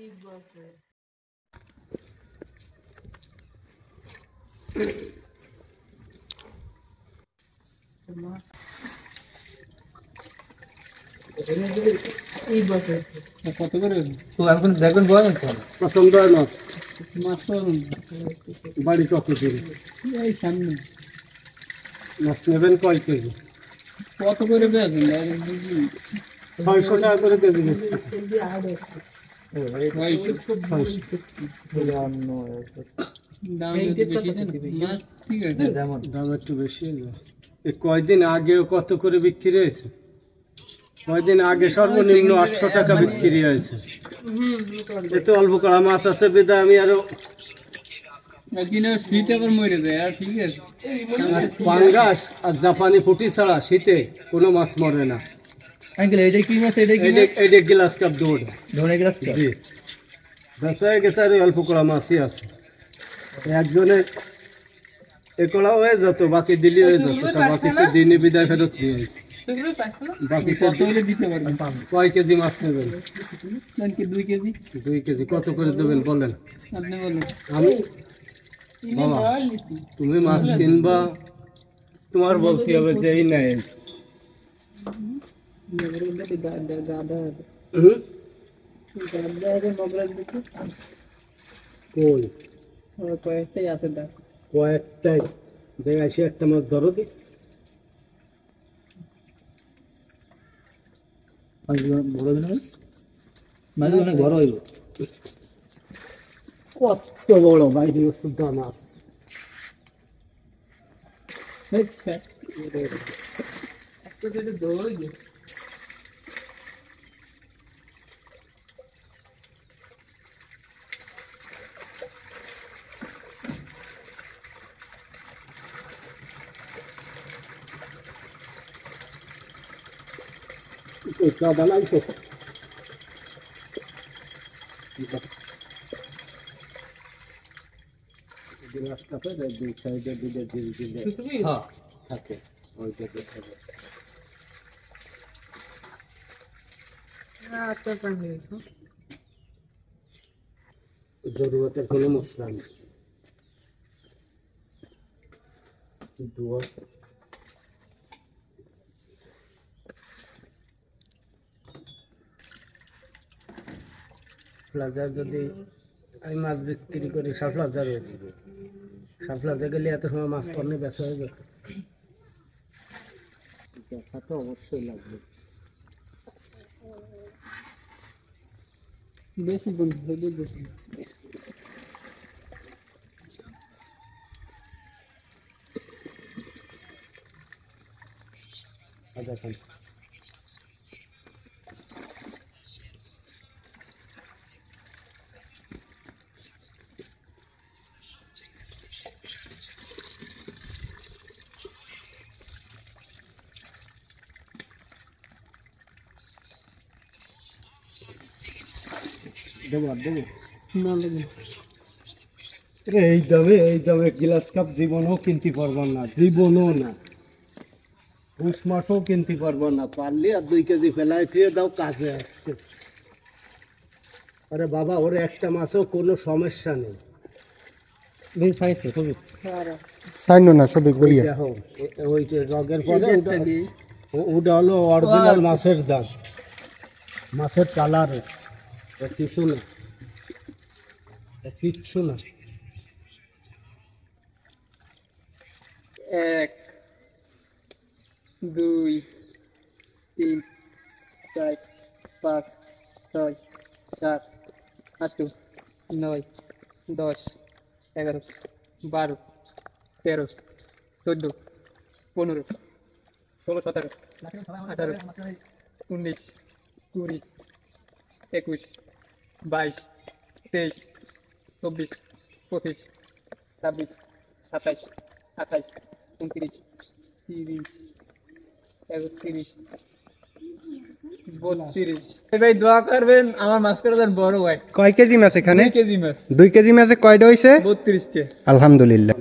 এই বছর এই বছর কত করে তো এখন দেখবেন বলেন তো পছন্দ হয় না মাছ বাড়ি কত দিন এই সামনে মাছ নেবেন কয় কেজি কত করে বেচবেন 600 টাকা করে কেজি দাম একটু বেশি কয়দিন আগে কত করে বিক্রি হয়েছে কয়দিন আগে সর্বনিম্ন 800 টাকা বিক্রি হয়েছে এত অল্প কড়া মাছ আছে বিদায় আমি আরো পাঙ্গাস আর জাপানি পুঁটি ছাড়া শীতে কোনো মাছ মরে না এটা কি মাছ এটা গ্লাস কাপ দৌড় জি বেচায় গেছে আর অল্প কড়া মাছই আছে একজনে এ কড়া হয়ে যেত বাকি দিলি হয়ে যেত বাকি তো দিনে বিদায় ফেরত দিয়ে বাকি দিতে পারবেন কয় কেজি মাছ নেবেন 2 কেজি কত করে দেবেন বলেন আমি বাবা তুমি মাছ কিনবা তোমার বলতে হবে যে এই নাই কয়েকটাই আছে কয়েকটাই দেখ আসি একটা মাছ ধরো দি বড় অনেক বড় হইব কত বড় বাইরে সুদ্ধা মাছ क्या बना इसे गिलास का पे दे साइड दे दे हां ओके और दे না তো পানি जरूरत है কোনো মশলা নেই দুয়া প্লাজার যদি আমি মাছ বিক্রি করি সাপ্লাজার হয়ে যাবে সাপ্লাজা গেলে এত সময় মাছ পণ্যে বেচা হয়ে যেত দেখা তো অবশ্যই লাগবে বেশি বন্ধু বেশি আচ্ছা এই দামে গ্লাস কাপ জীবনও কিনতে পারবো না জীবনও না পুষ মাছও কিনতে পারবো না পারলে আর 2 কেজি ফেলাই দিয়ে দাও কাজে আসছে আরে বাবা ওর একটা মাছও কোনো সমস্যা নেই ওই রগের পরে ওটা হলো অরিজিনাল মাছের দাম মাছের কালার কিছু না কিচ্ছু না 1 2 3 4 5 6 7 8 9 10 11 12 13 14 15 16 17 18 19 20 21 22 23 24 25 26 27 28 29 30 31 32 ভাই দোয়া করবেন আমার মাছ করে দেন বড় ভাই কয় কেজি মাছ এখানে 2 কেজি মাছ 2 কেজি মাছে কয়টা হইছে 32 টা আলহামদুলিল্লাহ।